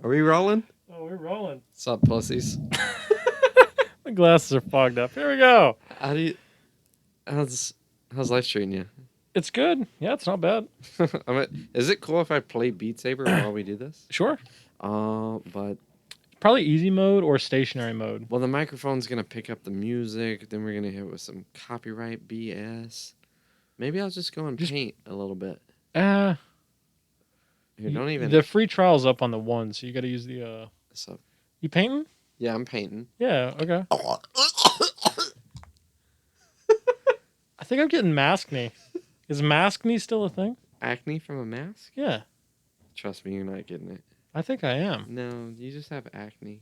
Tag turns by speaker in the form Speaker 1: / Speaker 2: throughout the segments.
Speaker 1: Are we rolling?
Speaker 2: Oh, we're rolling.
Speaker 1: What's up, pussies?
Speaker 2: My glasses are fogged up. Here we go.
Speaker 1: How do you? How's life treating you?
Speaker 2: It's good. Yeah, it's not bad.
Speaker 1: Is it cool if I play Beat Saber while we do this?
Speaker 2: Sure.
Speaker 1: But
Speaker 2: Probably easy mode or stationary mode.
Speaker 1: well, the microphone's gonna pick up the music. Then we're gonna hit it with some copyright BS. Maybe I'll just go and paint a little bit.
Speaker 2: Uh,
Speaker 1: Here, don't even.
Speaker 2: The free trial's up on the one, so you got to use the.
Speaker 1: So,
Speaker 2: You painting?
Speaker 1: yeah, I'm painting.
Speaker 2: Yeah. Okay. I think I'm getting maskne. Is maskne still a thing?
Speaker 1: Acne from a mask?
Speaker 2: Yeah.
Speaker 1: Trust me, you're not getting it.
Speaker 2: I think I am.
Speaker 1: No, you just have acne.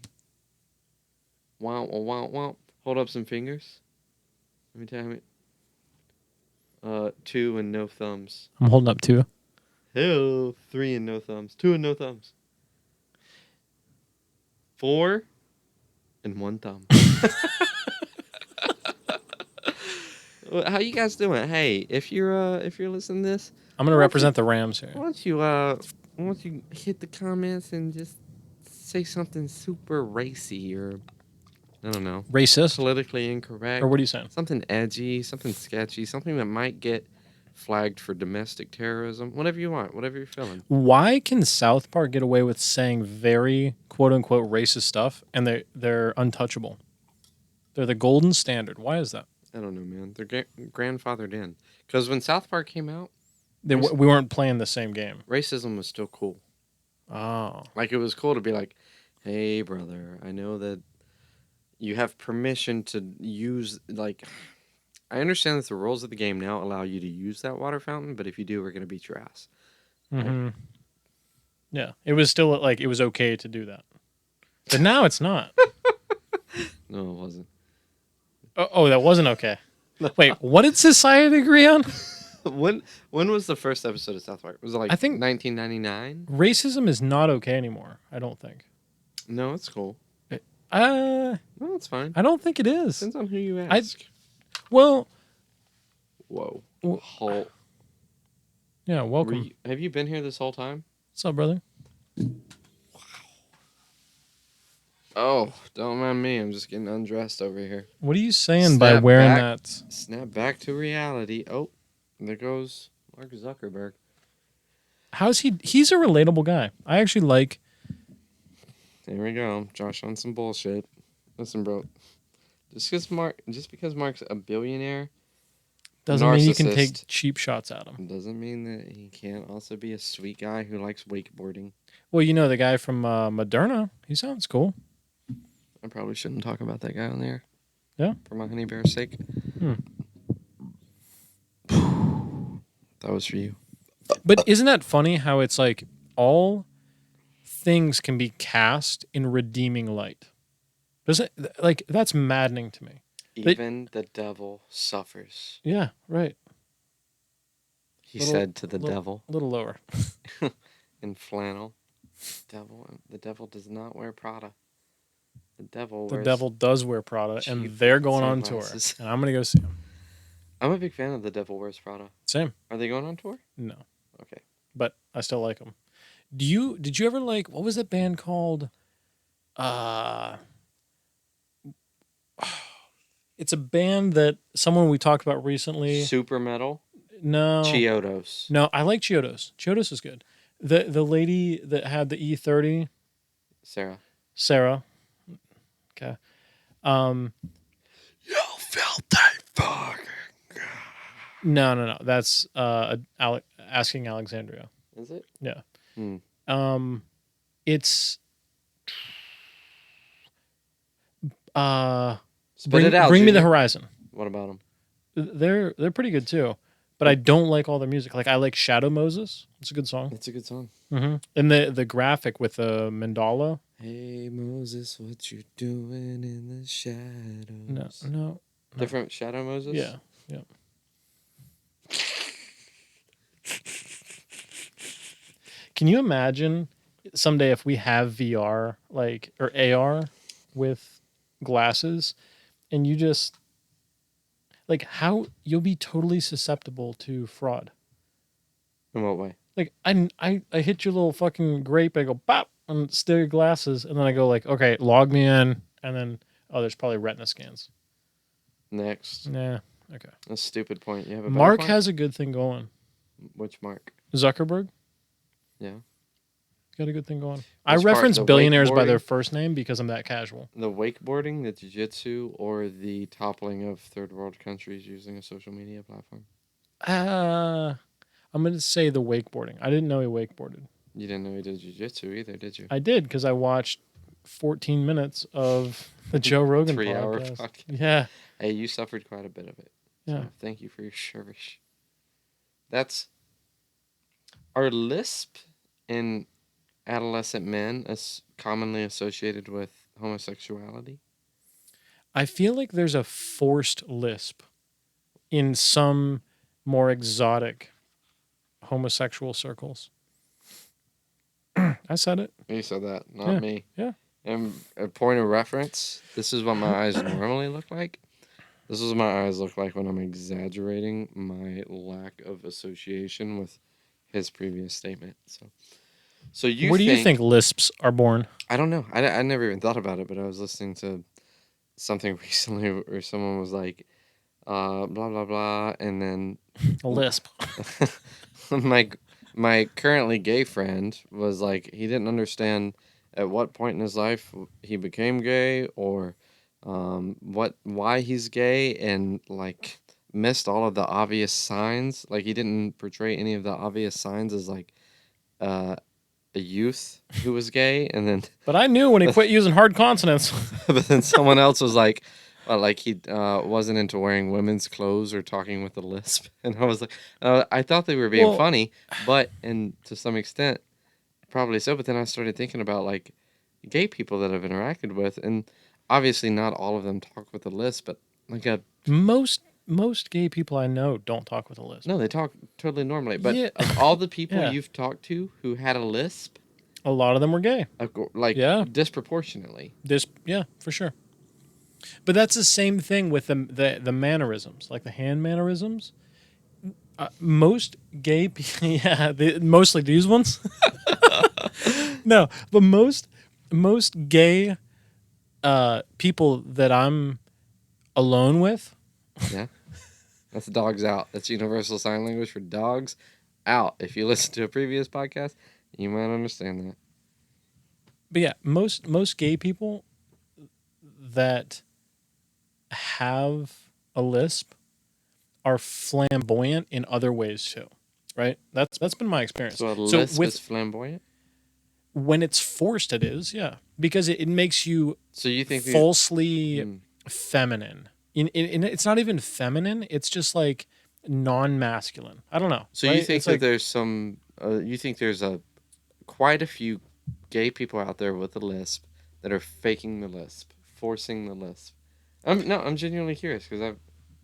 Speaker 1: Wow, wow, wow. Hold up some fingers. Let me tell you. 2 and no thumbs.
Speaker 2: I'm holding up 2.
Speaker 1: Hell, 3 and no thumbs. 2 and no thumbs. 4 and 1 thumb. How you guys doing? Hey, if you're listening to this,
Speaker 2: I'm gonna represent the Rams here.
Speaker 1: why don't you hit the comments and just say something super racy or I don't know,
Speaker 2: Racist?
Speaker 1: politically incorrect,
Speaker 2: Or what are you saying?
Speaker 1: something edgy, something sketchy, something that might get flagged for domestic terrorism. Whatever you want, whatever you're feeling.
Speaker 2: Why can South Park get away with saying very quote unquote racist stuff and they're untouchable? They're the golden standard. Why is that?
Speaker 1: I don't know, man. They're grandfathered in. Because when South Park came out,
Speaker 2: We weren't playing the same game.
Speaker 1: racism was still cool.
Speaker 2: Oh.
Speaker 1: Like, it was cool to be like, hey, brother, I know that you have permission to use, like, I understand that the rules of the game now allow you to use that water fountain, but if you do, we're going to beat your ass.
Speaker 2: Mm-hmm. Yeah. It was still like it was okay to do that. But now it's not.
Speaker 1: No, it wasn't.
Speaker 2: Oh, that wasn't okay. Wait, what did society agree on?
Speaker 1: When was the first episode of South Park? Was it like
Speaker 2: I think
Speaker 1: 1999?
Speaker 2: Racism is not okay anymore, I don't think.
Speaker 1: No, it's cool.
Speaker 2: No,
Speaker 1: it's fine.
Speaker 2: I don't think it is.
Speaker 1: Depends on who you ask.
Speaker 2: Well,
Speaker 1: Whoa.
Speaker 2: Halt. Yeah, welcome.
Speaker 1: Have you been here this whole time?
Speaker 2: What's up, brother?
Speaker 1: Oh, don't mind me. I'm just getting undressed over here.
Speaker 2: What are you saying by wearing that?
Speaker 1: Snap back to reality. Oh, there goes Mark Zuckerberg.
Speaker 2: How's he? He's a relatable guy. I actually like.
Speaker 1: There we go. Josh on some bullshit. Listen, bro. Just because Mark's a billionaire
Speaker 2: doesn't mean you can take cheap shots at him.
Speaker 1: Doesn't mean that he can't also be a sweet guy who likes wakeboarding.
Speaker 2: Well, you know the guy from Moderna. He sounds cool.
Speaker 1: I probably shouldn't talk about that guy on there.
Speaker 2: Yeah?
Speaker 1: For my honey bear's sake. That was for you.
Speaker 2: But isn't that funny how it's like all things can be cast in redeeming light? Doesn't like that's maddening to me.
Speaker 1: Even the devil suffers.
Speaker 2: Yeah, right.
Speaker 1: He said to the devil.
Speaker 2: A little lower.
Speaker 1: In flannel. The devil does not wear Prada. The devil
Speaker 2: does wear Prada, and they're going on tour. And I'm going to go see them.
Speaker 1: I'm a big fan of The Devil Wears Prada.
Speaker 2: Same.
Speaker 1: Are they going on tour?
Speaker 2: No.
Speaker 1: Okay.
Speaker 2: But I still like them. Did you ever like, what was that band called? It's a band that someone we talked about recently.
Speaker 1: Super Metal?
Speaker 2: No.
Speaker 1: Chiodos.
Speaker 2: No, I like Chiodos. Chiodos is good. The lady that had the E30. Sarah. Okay.
Speaker 1: You filthy fuck.
Speaker 2: No. That's Asking Alexandria.
Speaker 1: Is it?
Speaker 2: Yeah. It's
Speaker 1: Spit it out.
Speaker 2: Bring Me the Horizon.
Speaker 1: What about them?
Speaker 2: They're pretty good too, but I don't like all their music. Like I like Shadow Moses. It's a good song.
Speaker 1: It's a good song.
Speaker 2: Mm-hmm. And the graphic with the mandala.
Speaker 1: Hey Moses, what you doing in the shadows?
Speaker 2: No.
Speaker 1: Different Shadow Moses?
Speaker 2: Yeah. Can you imagine someday if we have VR or AR with glasses and you just like how you'll be totally susceptible to fraud?
Speaker 1: In what way?
Speaker 2: Like I hit your little fucking grape, I go bop, and steal your glasses, and then I go like, okay, log me in, and then there's probably retina scans.
Speaker 1: Next.
Speaker 2: Nah, okay.
Speaker 1: A stupid point. You have a better
Speaker 2: Mark
Speaker 1: point?
Speaker 2: has a good thing going.
Speaker 1: Which Mark?
Speaker 2: Zuckerberg
Speaker 1: Yeah.
Speaker 2: got a good thing going. I
Speaker 1: Which part?
Speaker 2: reference
Speaker 1: The
Speaker 2: billionaires by their
Speaker 1: wakeboarding?
Speaker 2: first name because I'm that casual.
Speaker 1: The wakeboarding, the jiu-jitsu, or the toppling of third world countries using a social media platform?
Speaker 2: Uh, I'm gonna say the wakeboarding. I didn't know he wakeboarded.
Speaker 1: You didn't know he did jiu-jitsu either, did you?
Speaker 2: I did because I watched 14 minutes of the Joe Rogan
Speaker 1: 3 hour
Speaker 2: podcast.
Speaker 1: podcast.
Speaker 2: Yeah,
Speaker 1: Hey, you suffered quite a bit of it.
Speaker 2: yeah.
Speaker 1: So thank you for your service. That's Are Lisp in adolescent men as commonly associated with homosexuality?
Speaker 2: I feel like there's a forced lisp in some more exotic homosexual circles. I said it.
Speaker 1: You said that, not
Speaker 2: Yeah,
Speaker 1: me.
Speaker 2: yeah.
Speaker 1: And a point of reference, this is what my eyes normally look like. This is what my eyes look like when I'm exaggerating my lack of association with his previous statement. So you
Speaker 2: Where do you think
Speaker 1: think,
Speaker 2: lisps are born?
Speaker 1: I don't know. I never even thought about it, but I was listening to something recently where someone was like, blah, blah, blah. And then
Speaker 2: A lisp.
Speaker 1: my my currently gay friend was like, he didn't understand at what point in his life he became gay, or why he's gay, and like missed all of the obvious signs. Like he didn't portray any of the obvious signs as like uh, a youth who was gay, and then
Speaker 2: But I knew when he quit using hard consonants.
Speaker 1: but then someone else was like he wasn't into wearing women's clothes or talking with a lisp, and I was like, I thought they were being
Speaker 2: Well,
Speaker 1: funny, but and to some extent, probably so. But then I started thinking about like gay people that I've interacted with, and obviously not all of them talk with a lisp, but like a
Speaker 2: most gay people I know don't talk with a lisp.
Speaker 1: no, they talk totally normally. But
Speaker 2: Yeah,
Speaker 1: of all the people
Speaker 2: yeah.
Speaker 1: you've talked to who had a lisp,
Speaker 2: A lot of them were gay.
Speaker 1: like
Speaker 2: Yeah,
Speaker 1: disproportionately.
Speaker 2: yeah, for sure. But that's the same thing with the mannerisms, like the hand mannerisms. Most gay, yeah, mostly these ones. No, but most gay people that I'm alone with.
Speaker 1: Yeah. That's dogs out. That's universal sign language for dogs out. If you listen to a previous podcast, you might understand that.
Speaker 2: But yeah, most gay people that have a lisp are flamboyant in other ways too. Right? That's been my experience.
Speaker 1: So a
Speaker 2: So
Speaker 1: lisp
Speaker 2: with
Speaker 1: is flamboyant?
Speaker 2: when it's forced, it is, yeah, because it makes you
Speaker 1: So you think these.
Speaker 2: falsely
Speaker 1: Hmm.
Speaker 2: feminine. It's not even feminine. It's just like non-masculine. I don't know.
Speaker 1: So you
Speaker 2: Right?
Speaker 1: think
Speaker 2: It's
Speaker 1: that
Speaker 2: like
Speaker 1: there's some. You think there's quite a few gay people out there with a lisp that are faking the lisp, forcing the lisp. I'm genuinely curious because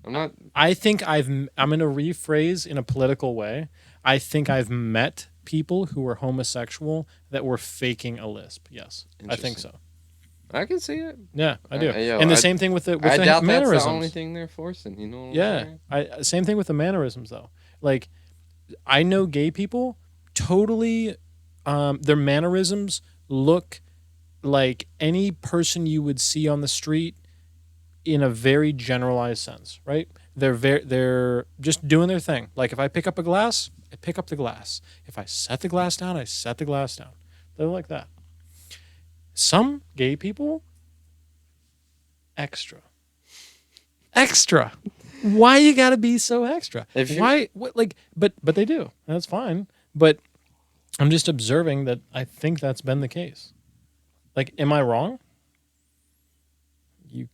Speaker 1: I'm not
Speaker 2: I think I'm going to rephrase in a political way. I think I've met people who were homosexual that were faking a lisp. Yes, I think
Speaker 1: interesting.
Speaker 2: so.
Speaker 1: I can see it.
Speaker 2: Yeah, I do.
Speaker 1: Yo,
Speaker 2: And the same thing with
Speaker 1: I
Speaker 2: the
Speaker 1: doubt that's the only
Speaker 2: mannerisms.
Speaker 1: thing they're forcing. You know what I'm
Speaker 2: Yeah,
Speaker 1: saying?
Speaker 2: same thing with the mannerisms though. Like I know gay people totally their mannerisms look like any person you would see on the street in a very generalized sense, right? They're just doing their thing. Like if I pick up a glass, I pick up the glass. If I set the glass down, I set the glass down. They're like that. Some gay people extra. Extra. Why you got to be so extra?
Speaker 1: If you
Speaker 2: Why what like but they do. That's fine. But I'm just observing that I think that's been the case. Like am I wrong?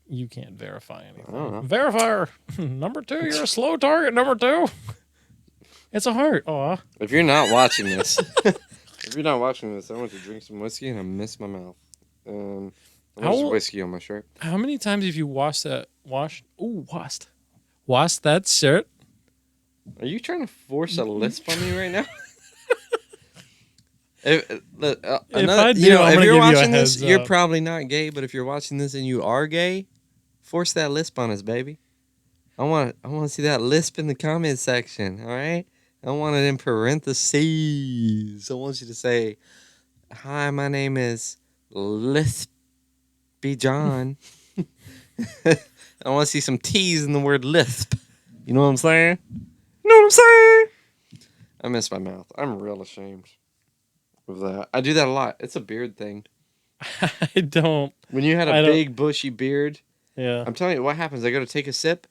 Speaker 2: You can't verify
Speaker 1: I don't
Speaker 2: anything.
Speaker 1: know.
Speaker 2: Verifier number 2, you're a slow target number 2. It's a heart. Oh,
Speaker 1: If you're not watching this, if you're not watching this, I went to drink some whiskey and I missed my mouth. There's
Speaker 2: how
Speaker 1: whiskey on my shirt.
Speaker 2: how many times have you washed that shirt?
Speaker 1: Are you trying to force a lisp on me right now? If,
Speaker 2: I do,
Speaker 1: you know,
Speaker 2: I'm
Speaker 1: if
Speaker 2: gonna
Speaker 1: you're
Speaker 2: give you a
Speaker 1: watching this,
Speaker 2: heads
Speaker 1: you're
Speaker 2: up.
Speaker 1: probably not gay. But if you're watching this and you are gay, force that lisp on us, baby. I want to see that lisp in the comment section. All right, I want it in parentheses. I want you to say, Hi, my name is Lispy John. I want to see some T's in the word lisp. You know what I'm saying? You know what I'm saying? I miss my mouth. I'm real ashamed of that. I do that a lot. It's a beard thing.
Speaker 2: I don't.
Speaker 1: When you had a
Speaker 2: I don't.
Speaker 1: big bushy beard,
Speaker 2: Yeah.
Speaker 1: I'm telling you what happens. I go to take a sip,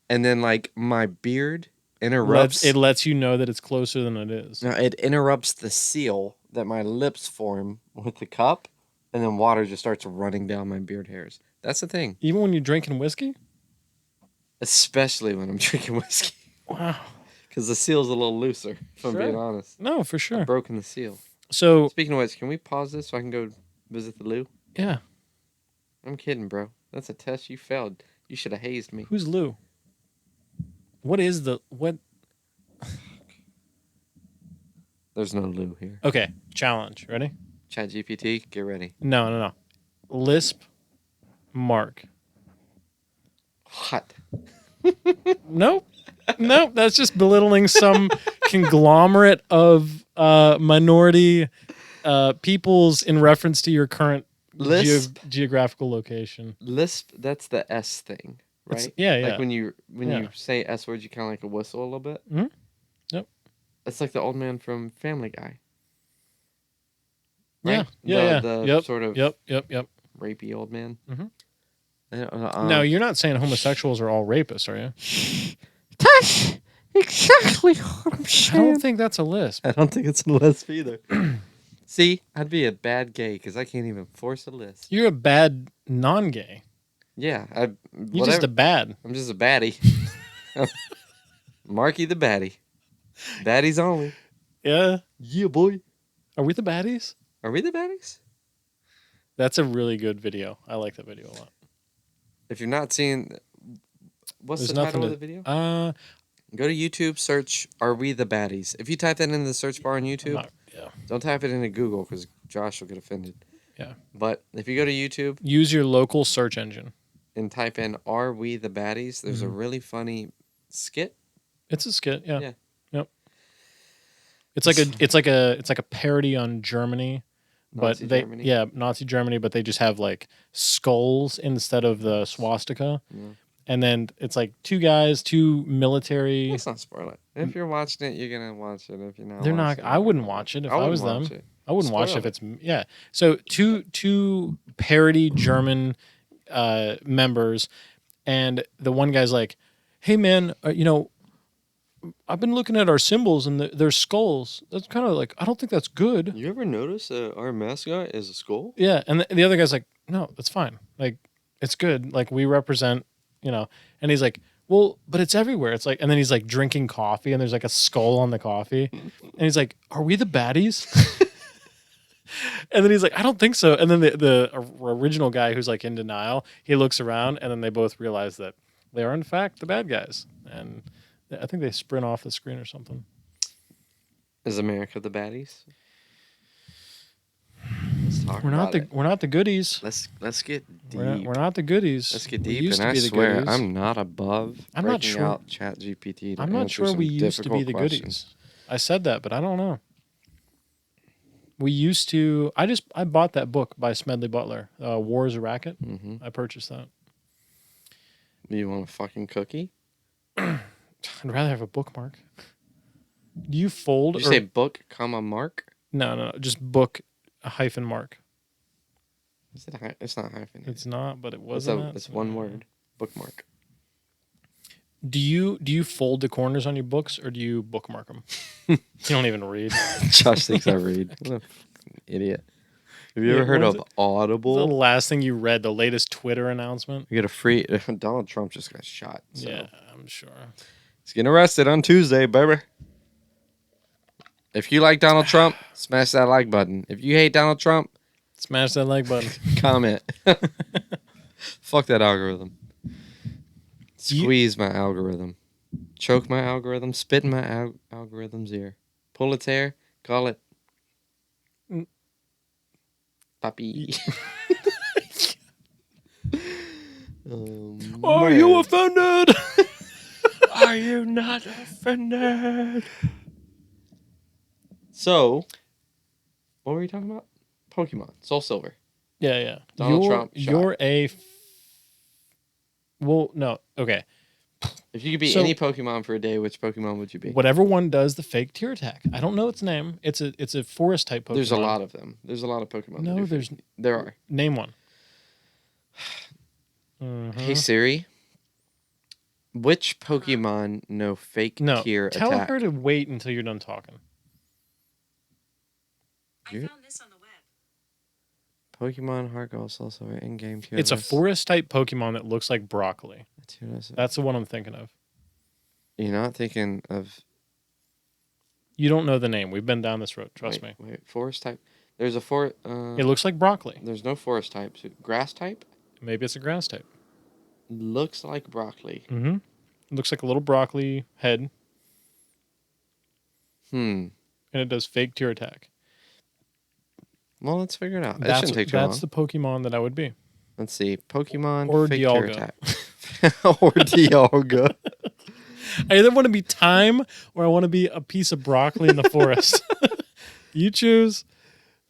Speaker 1: and then like my beard
Speaker 2: It
Speaker 1: interrupts.
Speaker 2: lets you know that it's closer than it is.
Speaker 1: No, it interrupts the seal that my lips form with the cup, and then water just starts running down my beard hairs. That's the thing.
Speaker 2: Even when you're drinking whiskey?
Speaker 1: Especially when I'm drinking whiskey.
Speaker 2: Wow.
Speaker 1: Because the seal's a little looser, if I'm being
Speaker 2: Sure.
Speaker 1: honest.
Speaker 2: No, for
Speaker 1: I've
Speaker 2: sure.
Speaker 1: broken the seal.
Speaker 2: So,
Speaker 1: Speaking of which, can we pause this so I can go visit the loo?
Speaker 2: yeah.
Speaker 1: I'm kidding, bro. That's a test you failed. You should have hazed me.
Speaker 2: Who's Lou? What is the what?
Speaker 1: There's no loo here.
Speaker 2: Okay, challenge. Ready?
Speaker 1: Chat GPT, get ready.
Speaker 2: No. Lisp, Marc.
Speaker 1: Hot.
Speaker 2: Nope. Nope. That's just belittling some conglomerate of minority peoples in reference to your current
Speaker 1: Lisp.
Speaker 2: geographical location.
Speaker 1: Lisp, that's the S thing,
Speaker 2: It's,
Speaker 1: right?
Speaker 2: yeah,
Speaker 1: Like
Speaker 2: yeah.
Speaker 1: when you
Speaker 2: Yeah.
Speaker 1: say S words, you kind of like a whistle a little bit.
Speaker 2: Mhm. Yep.
Speaker 1: It's like the old man from Family Guy,
Speaker 2: Yeah.
Speaker 1: right?
Speaker 2: Yeah.
Speaker 1: The
Speaker 2: Yep.
Speaker 1: sort of
Speaker 2: Yep.
Speaker 1: rapey old man.
Speaker 2: Mhm.
Speaker 1: Uh,
Speaker 2: Now, you're not saying homosexuals are all rapists, are you?
Speaker 1: That's exactly what I'm
Speaker 2: I
Speaker 1: saying.
Speaker 2: don't think that's a lisp.
Speaker 1: I don't think it's a lisp either. See, I'd be a bad gay because I can't even force a lisp.
Speaker 2: You're a bad non-gay.
Speaker 1: Yeah,
Speaker 2: You're just a bad.
Speaker 1: I'm just a baddie. Marky the baddie. Baddies only.
Speaker 2: Yeah.
Speaker 1: Yeah, boy.
Speaker 2: Are we the baddies?
Speaker 1: Are we the baddies?
Speaker 2: That's a really good video. I like that video a lot.
Speaker 1: If you're not seeing, what's
Speaker 2: There's
Speaker 1: the
Speaker 2: nothing
Speaker 1: title of
Speaker 2: to.
Speaker 1: the video?
Speaker 2: I'm
Speaker 1: Go to YouTube, search "Are We the Baddies." If you type that into the search bar on YouTube,
Speaker 2: not. Yeah.
Speaker 1: don't type it into Google because Josh will get offended.
Speaker 2: Yeah.
Speaker 1: But if you go to YouTube
Speaker 2: Use your local search engine.
Speaker 1: and type in "Are We the Baddies," there's a
Speaker 2: Mhm.
Speaker 1: really funny skit.
Speaker 2: It's a skit. Yeah.
Speaker 1: Yeah.
Speaker 2: Yep. It's like a parody on Germany, but
Speaker 1: Nazi
Speaker 2: they
Speaker 1: Germany.
Speaker 2: Nazi Germany, but they just have like skulls instead of the swastika,
Speaker 1: Yeah.
Speaker 2: and then it's like two military.
Speaker 1: Let's not spoil it. If you're watching it, you're gonna watch it. If you're not,
Speaker 2: They're not.
Speaker 1: watching it,
Speaker 2: I
Speaker 1: you're
Speaker 2: wouldn't
Speaker 1: gonna
Speaker 2: watch it if
Speaker 1: I
Speaker 2: I
Speaker 1: wouldn't
Speaker 2: was them.
Speaker 1: watch it.
Speaker 2: I wouldn't watch it
Speaker 1: Spoil
Speaker 2: if it's yeah. So two parody German members, and the one guy's like, "Hey man, I've been looking at our symbols and their skulls. That's kind of like I don't think that's good."
Speaker 1: You ever notice our mascot is a skull?
Speaker 2: Yeah, and the other guy's like, "No, that's fine. Like, it's good. Like we represent, you know." And he's like, "Well, but it's everywhere." It's like, and then he's like drinking coffee, and there's like a skull on the coffee, and he's like, "Are we the baddies?" And then he's like, "I don't think so." And then the original guy who's like in denial, he looks around, and then they both realize that they are in fact the bad guys, and I think they sprint off the screen or something.
Speaker 1: Is America the baddies? Let's talk
Speaker 2: We're not
Speaker 1: about
Speaker 2: the
Speaker 1: it.
Speaker 2: we're not the goodies.
Speaker 1: Let's get deep.
Speaker 2: We're not the goodies.
Speaker 1: Let's get
Speaker 2: We
Speaker 1: deep,
Speaker 2: used
Speaker 1: and
Speaker 2: to
Speaker 1: I
Speaker 2: be the
Speaker 1: swear
Speaker 2: goodies.
Speaker 1: I'm not above
Speaker 2: I'm not
Speaker 1: breaking
Speaker 2: sure.
Speaker 1: out Chat GPT to
Speaker 2: I'm not
Speaker 1: answer
Speaker 2: sure
Speaker 1: some
Speaker 2: we used to be
Speaker 1: difficult
Speaker 2: the
Speaker 1: questions.
Speaker 2: goodies. I said that, but I don't know. We used to. I bought that book by Smedley Butler, War is a Racket.
Speaker 1: Mm-hmm.
Speaker 2: I purchased that.
Speaker 1: You want a fucking cookie?
Speaker 2: I'd rather have a bookmark. Do you fold?
Speaker 1: Did you say book, comma Mark?
Speaker 2: No, just book hyphen mark.
Speaker 1: Is it it's not hyphenated.
Speaker 2: It's not, but it wasn't.
Speaker 1: It's one word. Bookmark.
Speaker 2: Do you fold the corners on your books or do you bookmark them? You don't even read.
Speaker 1: Josh thinks I read. What a fucking idiot. Have you
Speaker 2: Yeah,
Speaker 1: ever heard
Speaker 2: when's
Speaker 1: of
Speaker 2: it- The
Speaker 1: Audible?
Speaker 2: last thing you read, the latest Twitter announcement.
Speaker 1: You get a free. Donald Trump just got shot. So
Speaker 2: Yeah, I'm sure.
Speaker 1: he's getting arrested on Tuesday, baby. If you like Donald Trump, smash that like button. If you hate Donald Trump,
Speaker 2: Smash that like button.
Speaker 1: comment. Fuck that algorithm.
Speaker 2: You-
Speaker 1: Squeeze my algorithm. Choke my algorithm. Spit in my algorithm's ear. Pull its hair. Call it.
Speaker 2: Mm.
Speaker 1: Puppy.
Speaker 2: Are you offended?
Speaker 1: Are you not offended? So, what were you talking about? Pokemon, Soul Silver,
Speaker 2: Yeah, yeah.
Speaker 1: Donald Trump shot.
Speaker 2: You're well, no. Okay.
Speaker 1: If you could be any
Speaker 2: So
Speaker 1: Pokemon for a day, which Pokemon would you be?
Speaker 2: whatever one does the fake tear attack. I don't know its name. It's a forest type
Speaker 1: There's a
Speaker 2: Pokemon.
Speaker 1: lot of them. There's a lot of Pokemon that do
Speaker 2: No, there's
Speaker 1: fake. There are.
Speaker 2: name one.
Speaker 1: Hey
Speaker 2: Mm-hmm.
Speaker 1: Siri, which Pokemon know fake
Speaker 2: No,
Speaker 1: tear
Speaker 2: tell her
Speaker 1: attack?
Speaker 2: to wait until you're done talking.
Speaker 1: You- Pokemon Heart Gold Soul Silver in-game tier
Speaker 2: It's a
Speaker 1: list.
Speaker 2: forest type Pokemon that looks like broccoli. That's the one I'm thinking of.
Speaker 1: You're not thinking of.
Speaker 2: You don't know the name. We've been down this road. Trust me.
Speaker 1: Wait, forest type. There's a forest.
Speaker 2: It looks like broccoli.
Speaker 1: There's no forest type. So grass type
Speaker 2: Maybe it's a grass type.
Speaker 1: looks like broccoli.
Speaker 2: Mm-hmm. It looks like a little broccoli head,
Speaker 1: Hmm.
Speaker 2: and it does fake tear attack.
Speaker 1: Well, let's figure it out. It
Speaker 2: That's
Speaker 1: shouldn't take too long.
Speaker 2: the Pokemon that I would be.
Speaker 1: Let's see. Pokemon
Speaker 2: Or
Speaker 1: fake tear
Speaker 2: Dialga.
Speaker 1: attack. Or Dialga.
Speaker 2: I either want to be thyme or I want to be a piece of broccoli in the forest. You choose.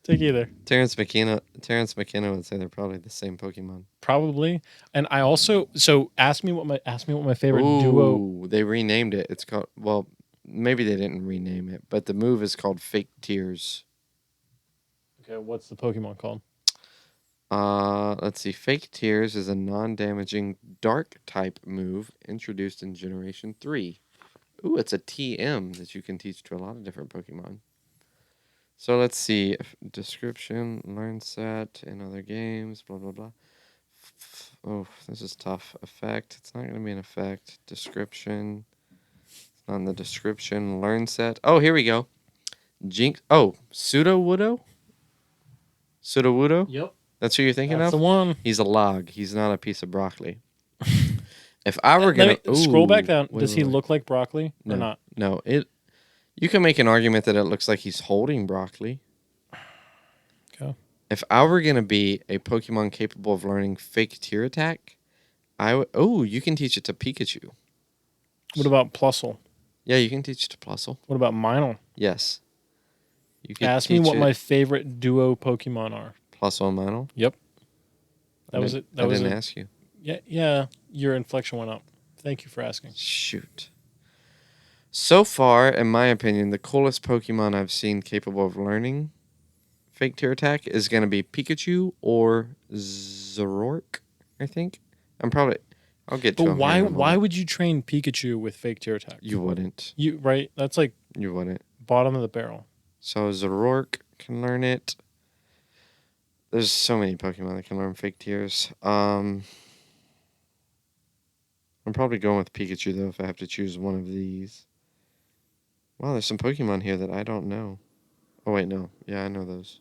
Speaker 2: Take either.
Speaker 1: Terrence McKenna would say they're probably the same Pokemon.
Speaker 2: Probably. And I also ask me what my favorite duo.
Speaker 1: Ooh, they renamed it. It's called, well, maybe they didn't rename it, but the move is called Fake Tears.
Speaker 2: Okay, what's the Pokemon called?
Speaker 1: Let's see. Fake Tears is a non-damaging dark type move introduced in Generation 3. Ooh, it's a TM that you can teach to a lot of different Pokemon. So let's see. Description, learn set in other games, blah, blah, blah. Oh, this is tough. Effect. It's not going to be an effect. Description. It's not in the description. Learn set. Oh, here we go. Jinx. Oh, Sudowoodo? Sudowoodo?
Speaker 2: Yep.
Speaker 1: That's who you're thinking
Speaker 2: That's
Speaker 1: of?
Speaker 2: the one.
Speaker 1: He's a log. He's not a piece of broccoli. If I were going to.
Speaker 2: Scroll back down. Does he look like broccoli or not?
Speaker 1: No. You can make an argument that it looks like he's holding broccoli.
Speaker 2: Okay.
Speaker 1: If I were going to be a Pokemon capable of learning fake tear attack, I would. Oh, you can teach it to Pikachu.
Speaker 2: What about Plusle?
Speaker 1: Yeah, you can teach it to Plusle.
Speaker 2: What about Minel?
Speaker 1: Yes. You can
Speaker 2: Ask me what my favorite duo Pokemon are.
Speaker 1: Plusle and Minel.
Speaker 2: Yep. That was it.
Speaker 1: I didn't ask you.
Speaker 2: Yeah. Your inflection went up. Thank you for asking.
Speaker 1: Shoot. So far, in my opinion, the coolest Pokemon I've seen capable of learning fake tear attack is going to be Pikachu or Zoroark, I think. I'll get to
Speaker 2: But
Speaker 1: him here in a
Speaker 2: why
Speaker 1: moment.
Speaker 2: would you train Pikachu with fake tear attack?
Speaker 1: You wouldn't.
Speaker 2: Right? That's like
Speaker 1: You wouldn't.
Speaker 2: bottom of the barrel.
Speaker 1: So Zoroark can learn it. There's so many Pokemon that can learn fake tears. I'm probably going with Pikachu, though, if I have to choose one of these. Wow, there's some Pokemon here that I don't know. Oh, wait, no. Yeah, I know those.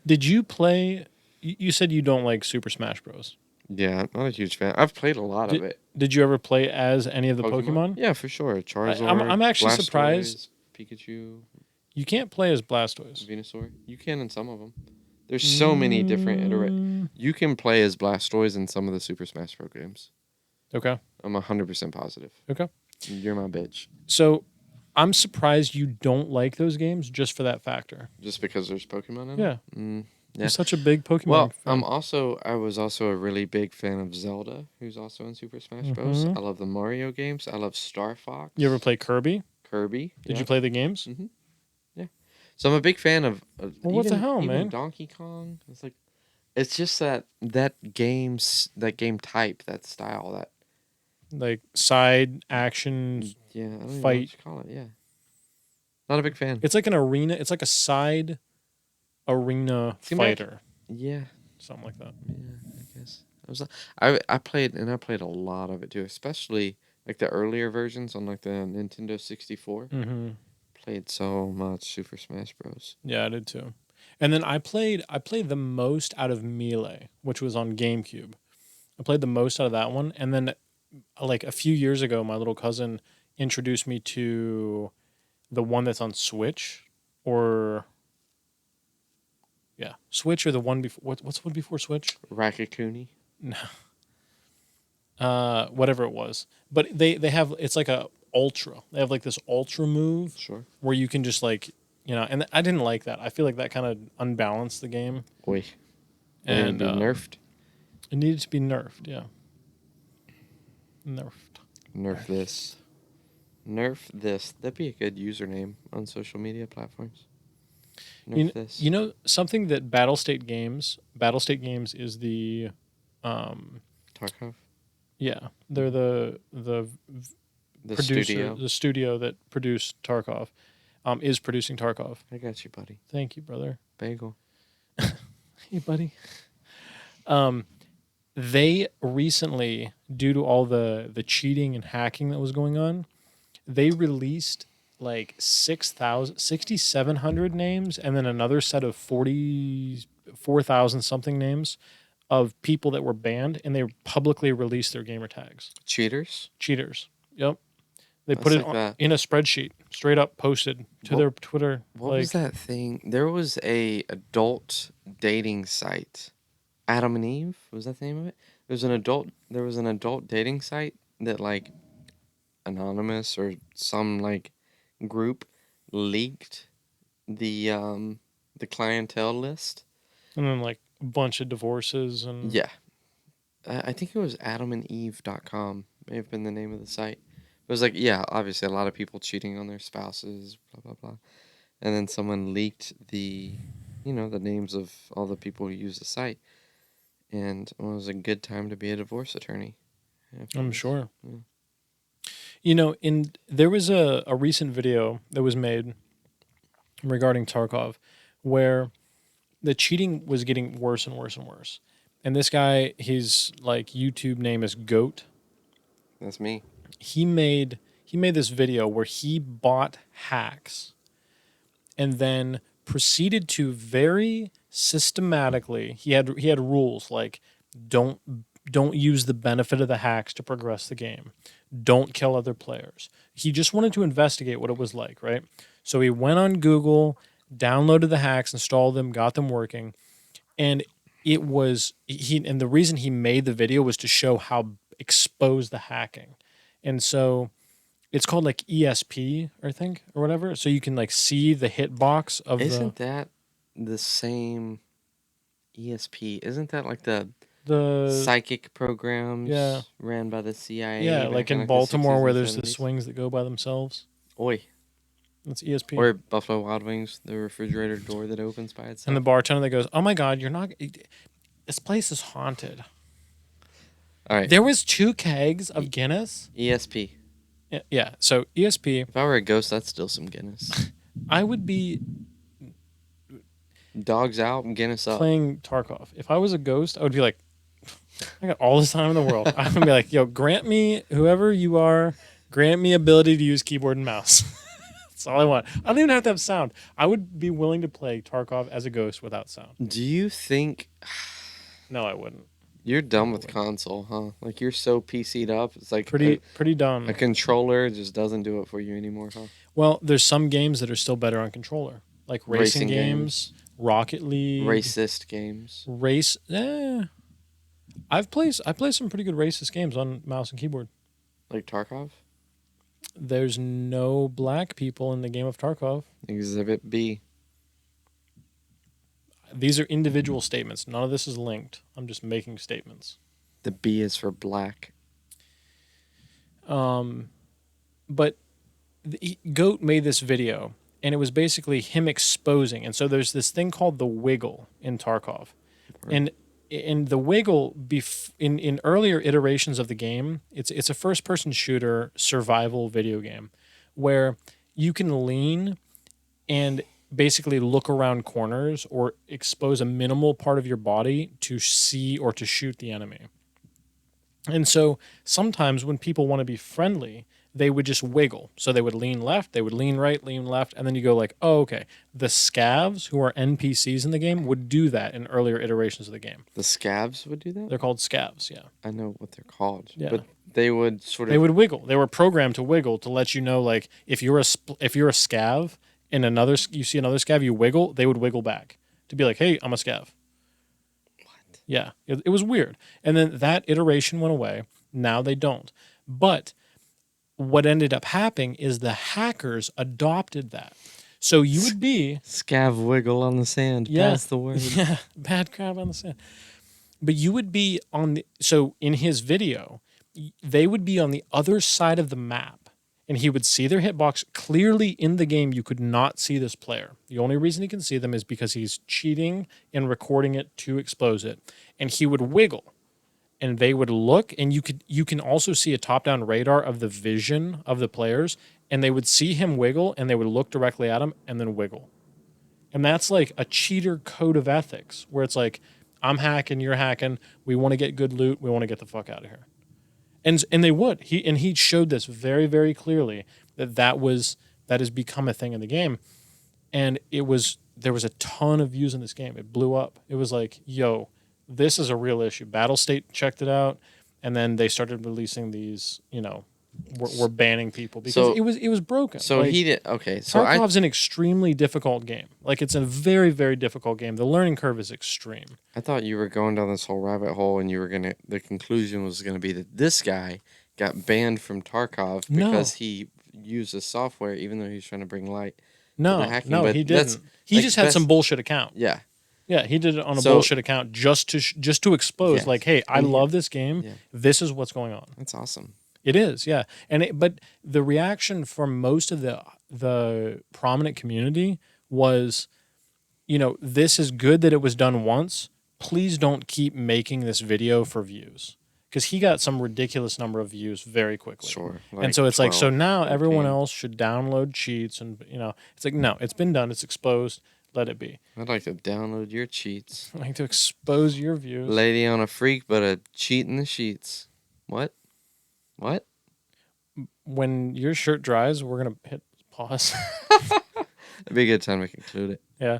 Speaker 2: Did you play? You said you don't like Super Smash Bros.
Speaker 1: Yeah, I'm not a huge fan. I've played a lot of it.
Speaker 2: Did you ever play as any of the Pokemon?
Speaker 1: Yeah, for sure. Charizard.
Speaker 2: I'm actually
Speaker 1: Blastoise,
Speaker 2: surprised.
Speaker 1: Pikachu,
Speaker 2: You can't play as Blastoise.
Speaker 1: Venusaur. You can in some of them. There's so many different iterations. You can play as Blastoise in some of the Super Smash Bros. Games.
Speaker 2: Okay.
Speaker 1: I'm 100% positive.
Speaker 2: Okay.
Speaker 1: You're my bitch.
Speaker 2: So, I'm surprised you don't like those games just for that factor.
Speaker 1: Just because there's Pokemon in
Speaker 2: Yeah.
Speaker 1: it? Yeah.
Speaker 2: You're such a big Pokemon
Speaker 1: Well,
Speaker 2: fan.
Speaker 1: I was also a really big fan of Zelda, who's also in Super Smash Bros. I love the Mario games. I love Star Fox.
Speaker 2: You ever play Kirby?
Speaker 1: Kirby.
Speaker 2: Did you play the games?
Speaker 1: Mm-hmm. Yeah. So I'm a big fan of
Speaker 2: Well, what the hell,
Speaker 1: even
Speaker 2: man?
Speaker 1: Donkey Kong. It's just that game type, that style, that
Speaker 2: Like side action.
Speaker 1: yeah, I don't even know
Speaker 2: Fight.
Speaker 1: what you call it. Yeah. Not a big fan.
Speaker 2: It's like an arena. It's like a side arena fighter.
Speaker 1: Yeah.
Speaker 2: Something like that.
Speaker 1: Yeah, I guess. I played a lot of it too, especially like the earlier versions on like the Nintendo 64.
Speaker 2: Mm-hmm.
Speaker 1: Played so much Super Smash Bros.
Speaker 2: Yeah, I did too. And then I played the most out of Melee, which was on GameCube. I played the most out of that one, and then like a few years ago, my little cousin introduced me to the one that's on Switch, or yeah, Switch, or the one before. What's the one before Switch?
Speaker 1: Rakakuni.
Speaker 2: No, whatever it was. But they have, it's like a ultra. They have like this ultra move
Speaker 1: Sure.
Speaker 2: where you can just like You know, and I didn't like that. I feel like that kind of unbalanced the game,
Speaker 1: Oi, it need to
Speaker 2: and
Speaker 1: be nerfed.
Speaker 2: it needed to be nerfed. Yeah, nerfed.
Speaker 1: Nerf this. Nerf this. That'd be a good username on social media platforms. Nerf this.
Speaker 2: You know something that Battlestate Games is the, um,
Speaker 1: Tarkov.
Speaker 2: yeah, they're
Speaker 1: The
Speaker 2: producer,
Speaker 1: studio.
Speaker 2: the studio that produced Tarkov, is producing Tarkov.
Speaker 1: I got you, buddy.
Speaker 2: Thank you, brother.
Speaker 1: Bagel.
Speaker 2: Hey, buddy. Um, they recently, due to all the cheating and hacking that was going on, they released like 6,700 names and then another set of 44,000 something names of people that were banned, and they publicly released their gamer tags.
Speaker 1: Cheaters.
Speaker 2: Cheaters. Yep. They
Speaker 1: That's
Speaker 2: put it
Speaker 1: like that.
Speaker 2: in a spreadsheet, straight up posted to their Twitter.
Speaker 1: What was that thing? There was a adult dating site. Adam and Eve, was that the name of it? There was an adult dating site that like anonymous or some like group leaked the clientele list.
Speaker 2: And then like a bunch of divorces and
Speaker 1: Yeah. I think it was adamandeve.com. May have been the name of the site. It was like, yeah, obviously a lot of people cheating on their spouses, blah blah blah. And then someone leaked the names of all the people who use the site. And it was a good time to be a divorce attorney.
Speaker 2: I'm sure.
Speaker 1: Yeah.
Speaker 2: You know, there was a recent video that was made regarding Tarkov where the cheating was getting worse and worse and worse. And this guy, his like YouTube name is Goat.
Speaker 1: That's me.
Speaker 2: He made this video where he bought hacks and then proceeded to very systematically, he had rules like don't use the benefit of the hacks to progress the game. Don't kill other players. He just wanted to investigate what it was like, right? So he went on Google, downloaded the hacks, installed them, got them working, and it was and the reason he made the video was to show how exposed the hacking. And so it's called like ESP, I think, or whatever. So you can like see the hitbox of
Speaker 1: Isn't that the same ESP? Isn't that like the
Speaker 2: the
Speaker 1: psychic programs
Speaker 2: yeah.
Speaker 1: ran by the CIA?
Speaker 2: Yeah,
Speaker 1: back
Speaker 2: like
Speaker 1: in
Speaker 2: in
Speaker 1: like the
Speaker 2: Baltimore
Speaker 1: 60s
Speaker 2: where
Speaker 1: and
Speaker 2: there's the
Speaker 1: 70s?
Speaker 2: swings that go by themselves.
Speaker 1: Oi.
Speaker 2: That's ESP.
Speaker 1: Or Buffalo Wild Wings, the refrigerator door that opens by itself.
Speaker 2: And the bartender that goes, "Oh my God, you're not. This place is haunted."
Speaker 1: All right.
Speaker 2: There was 2 kegs of Guinness.
Speaker 1: ESP.
Speaker 2: Yeah. So ESP.
Speaker 1: If I were a ghost, that's still some Guinness.
Speaker 2: I would be
Speaker 1: Dogs out and Guinness up.
Speaker 2: playing Tarkov. If I was a ghost, I would be like, I got all this time in the world. I'm gonna be like, yo, grant me, whoever you are, grant me ability to use keyboard and mouse. That's all I want. I don't even have to have sound. I would be willing to play Tarkov as a ghost without sound.
Speaker 1: Do you think
Speaker 2: No, I wouldn't.
Speaker 1: you're done with console, huh? Like you're so PC'd up. It's like
Speaker 2: Pretty dumb.
Speaker 1: a controller just doesn't do it for you anymore, huh?
Speaker 2: Well, there's some games that are still better on controller, like racing games, Rocket League,
Speaker 1: Racist games.
Speaker 2: race. I play some pretty good racist games on mouse and keyboard.
Speaker 1: Like Tarkov?
Speaker 2: There's no black people in the game of Tarkov.
Speaker 1: Exhibit B.
Speaker 2: These are individual statements. None of this is linked. I'm just making statements.
Speaker 1: The B is for black.
Speaker 2: But Goat made this video, and it was basically him exposing. And so there's this thing called the wiggle in Tarkov, and in the wiggle, in earlier iterations of the game, it's a first-person shooter survival video game, where you can lean and basically look around corners or expose a minimal part of your body to see or to shoot the enemy. And so sometimes when people want to be friendly, they would just wiggle. So they would lean left, they would lean right, lean left, and then you go like, oh, okay. The scavs, who are NPCs in the game, would do that in earlier iterations of the game.
Speaker 1: The scavs would do that?
Speaker 2: They're called scavs, yeah.
Speaker 1: I know what they're called.
Speaker 2: Yeah.
Speaker 1: But they would
Speaker 2: They would wiggle. They were programmed to wiggle to let you know, like, if you're a scav and you see another scav, you wiggle, they would wiggle back to be like, hey, I'm a scav.
Speaker 1: What?
Speaker 2: Yeah, it was weird. And then that iteration went away. Now they don't. But what ended up happening is the hackers adopted that. So you would be,
Speaker 1: Scav wiggle on the sand.
Speaker 2: yeah,
Speaker 1: Pass the word.
Speaker 2: yeah, bad crab on the sand. But you would be on the, so in his video, they would be on the other side of the map, and he would see their hitbox clearly in the game. You could not see this player. The only reason he can see them is because he's cheating and recording it to expose it. And he would wiggle, and they would look, and you can also see a top-down radar of the vision of the players, and they would see him wiggle, and they would look directly at him and then wiggle. And that's like a cheater code of ethics where it's like, I'm hacking, you're hacking. We want to get good loot. We want to get the fuck out of here. And they would. He showed this very, very clearly that has become a thing in the game. And there was a ton of views in this game. It blew up. It was like, yo, this is a real issue. Battlestate checked it out, and then they started releasing these, we're banning people because
Speaker 1: So-
Speaker 2: it was broken.
Speaker 1: So
Speaker 2: Like,
Speaker 1: he did. Okay. So
Speaker 2: Tarkov's an extremely difficult game. Like, it's a very, very difficult game. The learning curve is extreme.
Speaker 1: I thought you were going down this whole rabbit hole, and the conclusion was gonna be that this guy got banned from Tarkov
Speaker 2: No.
Speaker 1: because he used the software, even though he was trying to bring light.
Speaker 2: No,
Speaker 1: hacking,
Speaker 2: no,
Speaker 1: but
Speaker 2: he
Speaker 1: that's,
Speaker 2: didn't. He
Speaker 1: like,
Speaker 2: just had some bullshit account.
Speaker 1: Yeah.
Speaker 2: Yeah, he did it on a
Speaker 1: So-
Speaker 2: bullshit account just to expose,
Speaker 1: Yes.
Speaker 2: like, hey, I
Speaker 1: And he-
Speaker 2: love this game.
Speaker 1: Yeah.
Speaker 2: This is what's going on.
Speaker 1: That's awesome.
Speaker 2: It is, yeah. But the reaction from most of the prominent community was, this is good that it was done once. Please don't keep making this video for views. Because he got some ridiculous number of views very quickly.
Speaker 1: Sure.
Speaker 2: And so it's like, so
Speaker 1: 12,
Speaker 2: now everyone
Speaker 1: 14.
Speaker 2: else should download cheats and, it's like, no, it's been done. It's exposed. Let it be.
Speaker 1: I'd like to download your cheats.
Speaker 2: I like to expose your views.
Speaker 1: Lady on a freak, but a cheat in the sheets. What? What?
Speaker 2: When your shirt dries, we're going to hit pause.
Speaker 1: It'd be a good time to conclude it.
Speaker 2: Yeah.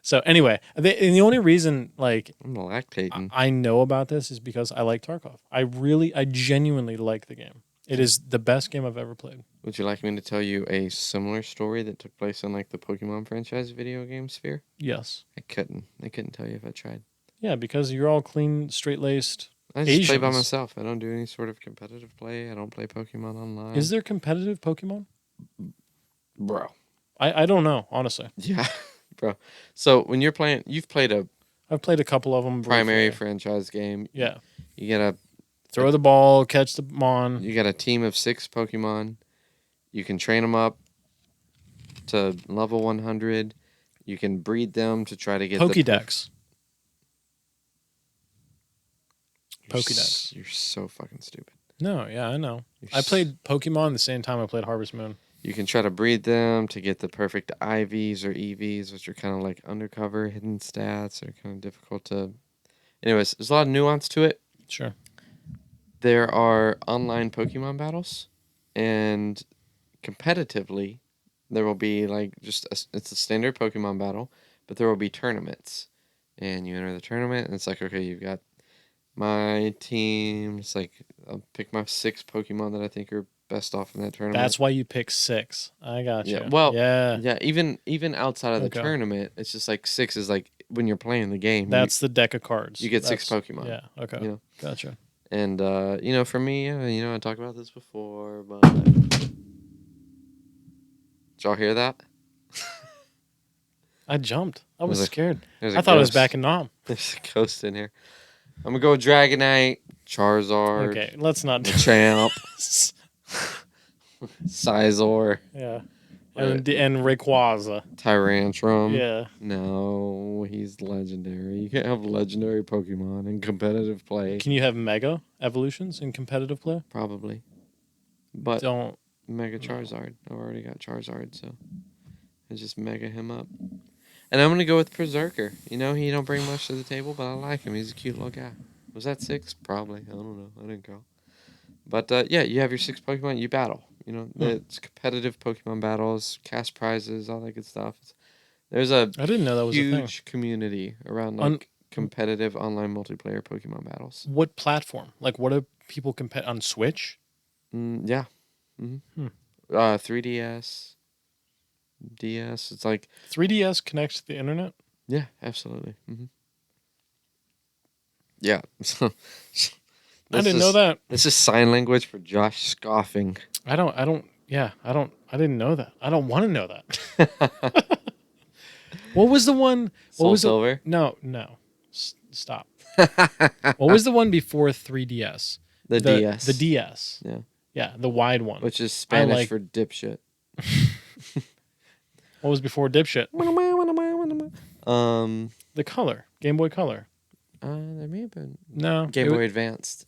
Speaker 2: So anyway, the only reason, like,
Speaker 1: I'm lactating.
Speaker 2: I know about this is because I like Tarkov. I genuinely like the game. It is the best game I've ever played.
Speaker 1: Would you like me to tell you a similar story that took place in like the Pokemon franchise video game sphere?
Speaker 2: Yes.
Speaker 1: I couldn't tell you if I tried.
Speaker 2: Yeah, because you're all clean, straight-laced.
Speaker 1: I just play by
Speaker 2: Asians.
Speaker 1: myself. I don't do any sort of competitive play. I don't play Pokemon online.
Speaker 2: Is there competitive Pokemon?
Speaker 1: Bro.
Speaker 2: I don't know, honestly.
Speaker 1: Yeah, bro. So when you're playing, you've played a
Speaker 2: I've played a couple of them.
Speaker 1: primary
Speaker 2: briefly.
Speaker 1: franchise game.
Speaker 2: Yeah.
Speaker 1: You get
Speaker 2: Throw the ball, catch the mon.
Speaker 1: you got a team of 6 Pokemon. You can train them up to level 100. You can breed them to try to get
Speaker 2: Pokédex.
Speaker 1: You're
Speaker 2: Pokédex.
Speaker 1: You're so fucking stupid.
Speaker 2: No, yeah, I know.
Speaker 1: You're
Speaker 2: I played Pokemon the same time I played Harvest Moon.
Speaker 1: You can try to breed them to get the perfect IVs or EVs, which are kind of like undercover hidden stats. They're kind of difficult to. Anyways, there's a lot of nuance to it.
Speaker 2: Sure.
Speaker 1: There are online Pokemon battles, and competitively, there will be like it's a standard Pokemon battle, but there will be tournaments, and you enter the tournament, and it's like, okay, you've got my team. It's like I'll pick my 6 Pokemon that I think are best off in that tournament.
Speaker 2: That's why you pick 6. I got you.
Speaker 1: Yeah, well,
Speaker 2: yeah.
Speaker 1: Yeah, even outside of the
Speaker 2: Okay.
Speaker 1: tournament, it's just like 6 is like when you're playing the game.
Speaker 2: That's the deck of cards.
Speaker 1: you get 6
Speaker 2: That's-
Speaker 1: Pokemon.
Speaker 2: Yeah. Okay.
Speaker 1: You know,
Speaker 2: Gotcha.
Speaker 1: and for me, I talked about this before, but did y'all hear that?
Speaker 2: I jumped. I was
Speaker 1: There's a-
Speaker 2: scared.
Speaker 1: There's
Speaker 2: I
Speaker 1: a
Speaker 2: thought it was
Speaker 1: ghost.
Speaker 2: back in Nom.
Speaker 1: There's a ghost in here. I'm gonna go Dragonite, Charizard,
Speaker 2: Okay, let's not do
Speaker 1: Machamp,
Speaker 2: this.
Speaker 1: Sizor,
Speaker 2: Yeah. And Rayquaza.
Speaker 1: Tyrantrum.
Speaker 2: Yeah.
Speaker 1: No, he's legendary. You can't have legendary Pokemon in competitive play.
Speaker 2: Can you have Mega evolutions in competitive play?
Speaker 1: Probably. But
Speaker 2: Don't.
Speaker 1: Mega Charizard. I've already got Charizard, so I just mega him up. And I'm gonna go with Berserker. He don't bring much to the table, but I like him. He's a cute little guy. Was that 6? Probably. I don't know. I didn't go. But yeah, you have your 6 Pokemon. You battle. It's competitive Pokemon battles, cash prizes, all that good stuff. There's a
Speaker 2: I didn't know that was a thing.
Speaker 1: huge community around
Speaker 2: On-
Speaker 1: like competitive online multiplayer Pokemon battles.
Speaker 2: What platform? Like, what do people compete on Switch?
Speaker 1: Yeah. 3DS, DS. It's like
Speaker 2: 3DS connects to the internet?
Speaker 1: yeah, absolutely. Yeah.
Speaker 2: I didn't know that.
Speaker 1: This is sign language for Josh scoffing.
Speaker 2: I don't Yeah, I didn't know that. I don't want to know that. What was the one? What
Speaker 1: Soul
Speaker 2: was the?
Speaker 1: Silver.
Speaker 2: No, no. Stop. What was the one before 3DS?
Speaker 1: The
Speaker 2: The
Speaker 1: DS.
Speaker 2: DS.
Speaker 1: Yeah.
Speaker 2: Yeah, the wide one.
Speaker 1: Which is
Speaker 2: I
Speaker 1: Spanish
Speaker 2: like.
Speaker 1: for dipshit.
Speaker 2: What was before dipshit?
Speaker 1: um,
Speaker 2: The Color, Game Boy Color.
Speaker 1: there may have been
Speaker 2: No,
Speaker 1: Game Boy Advanced.